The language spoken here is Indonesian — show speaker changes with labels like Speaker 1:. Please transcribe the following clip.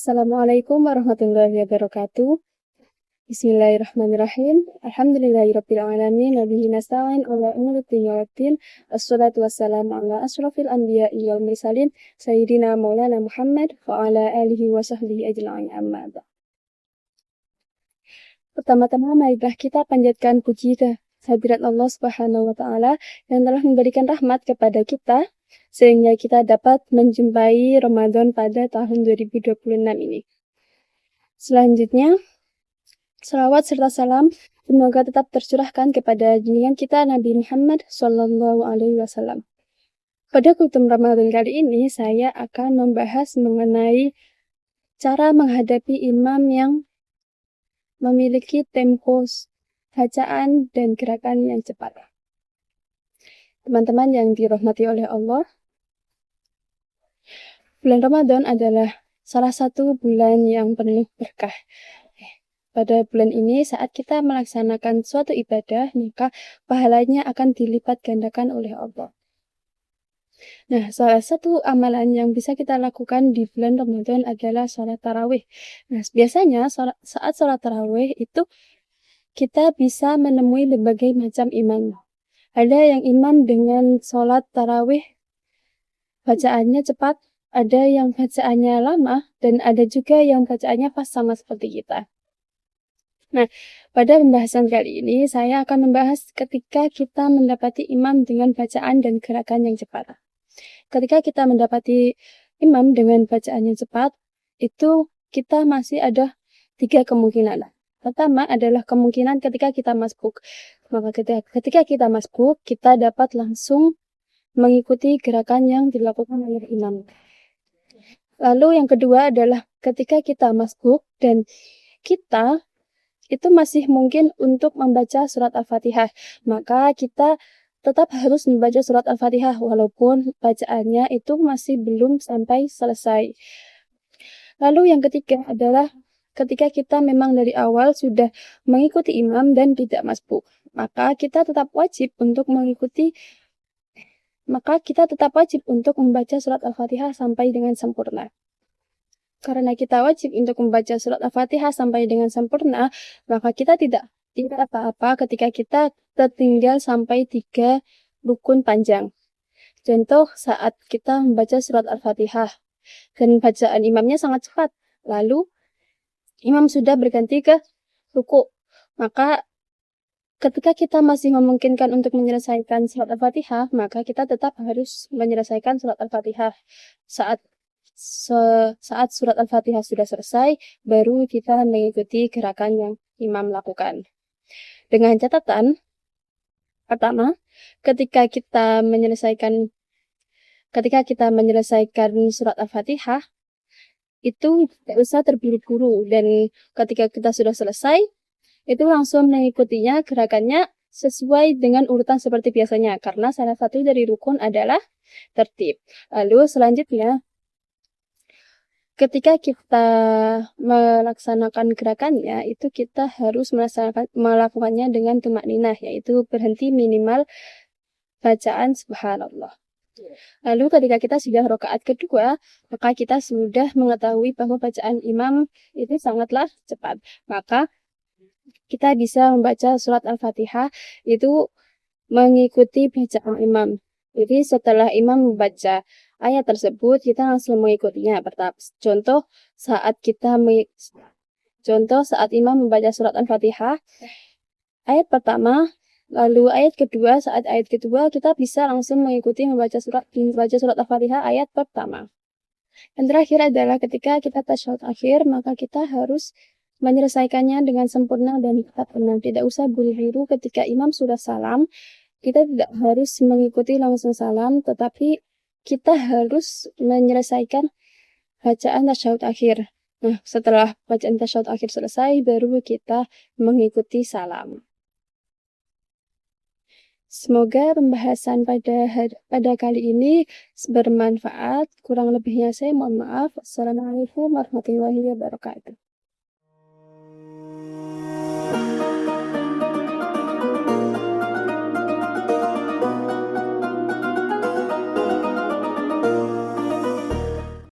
Speaker 1: Assalamualaikum warahmatullahi wabarakatuh. Bismillahirrahmanirrahim. Alhamdulillahirabbil alamin wa bihi nasta'in ala umuri dunya waddin. Wassalatu wassalamu ala asyrofil anbiya'i wal mursalin sayyidina Maulana Muhammad wa ala alihi wa sahbihi ajma'in amma ba'd. Pertama-tama marilah kita panjatkan puji kehadirat Allah Subhanahu wa taala yang telah memberikan rahmat kepada kita sehingga kita dapat menjumpai Ramadan pada tahun 2026 ini. Selanjutnya, salawat serta salam semoga tetap tercurahkan kepada junjungan kita Nabi Muhammad Sallallahu Alaihi Wasallam. Pada kultum Ramadan kali ini, saya akan membahas mengenai cara menghadapi imam yang memiliki tempo bacaan dan gerakan yang cepat. Teman-teman yang dirahmati oleh Allah, bulan Ramadan adalah salah satu bulan yang penuh berkah. Pada bulan ini, saat kita melaksanakan suatu ibadah, maka pahalanya akan dilipat gandakan oleh Allah. Nah, salah satu amalan yang bisa kita lakukan di bulan Ramadan adalah sholat tarawih. Nah, biasanya saat sholat tarawih itu kita bisa menemui berbagai macam imam. Ada yang imam dengan sholat tarawih bacaannya cepat, ada yang bacaannya lama, dan ada juga yang bacaannya pas sama seperti kita. Nah, pada pembahasan kali ini saya akan membahas ketika kita mendapati imam dengan bacaan dan gerakan yang cepat. Ketika kita mendapati imam dengan bacaan yang cepat, itu kita masih ada 3 kemungkinan. Pertama adalah kemungkinan ketika kita masbuk. Maka ketika kita masbuk, kita dapat langsung mengikuti gerakan yang dilakukan oleh imam. Lalu yang kedua adalah ketika kita masbuk dan kita itu masih mungkin untuk membaca surat Al-Fatihah, maka kita tetap harus membaca surat Al-Fatihah walaupun bacaannya itu masih belum sampai selesai. Lalu yang ketiga adalah ketika kita memang dari awal sudah mengikuti imam dan tidak masbuk, maka kita tetap wajib untuk membaca surat Al-Fatihah sampai dengan sempurna. Karena kita wajib untuk membaca surat Al-Fatihah sampai dengan sempurna, maka kita tidak apa-apa ketika kita tertinggal sampai 3 rukun panjang. Contoh saat kita membaca surat Al-Fatihah dan bacaan imamnya sangat cepat, lalu imam sudah berganti ke ruku, maka ketika kita masih memungkinkan untuk menyelesaikan surat Al-Fatihah, maka kita tetap harus menyelesaikan surat Al-Fatihah. Saat surat Al-Fatihah sudah selesai, baru kita mengikuti gerakan yang imam lakukan. Dengan catatan, pertama, ketika kita menyelesaikan surat Al-Fatihah, itu tidak usah terburu-buru, dan ketika kita sudah selesai, itu langsung mengikutinya gerakannya sesuai dengan urutan seperti biasanya, karena salah satu dari rukun adalah tertib. Lalu selanjutnya, ketika kita melaksanakan gerakannya, itu kita harus melakukannya dengan tumakninah, yaitu berhenti minimal bacaan subhanallah. Lalu ketika kita sudah rakaat kedua, maka kita sudah mengetahui bahwa bacaan imam itu sangatlah cepat. Maka kita bisa membaca surat Al-Fatihah itu mengikuti bacaan imam. Jadi setelah imam membaca ayat tersebut, kita langsung mengikutinya. Contoh saat imam membaca surat Al-Fatihah, ayat pertama, lalu ayat kedua, saat ayat kedua kita bisa langsung mengikuti membaca surat Al-Fatihah ayat pertama. Dan terakhir adalah ketika kita tasyahud akhir, maka kita harus menyelesaikannya dengan sempurna dan tenang. Tidak usah buru-buru ketika imam sudah salam. Kita tidak harus mengikuti langsung salam, tetapi kita harus menyelesaikan bacaan tasyahud akhir. Nah, setelah bacaan tasyahud akhir selesai, baru kita mengikuti salam. Semoga pembahasan pada kali ini bermanfaat. Kurang lebihnya saya mohon maaf. Assalamualaikum warahmatullahi wabarakatuh.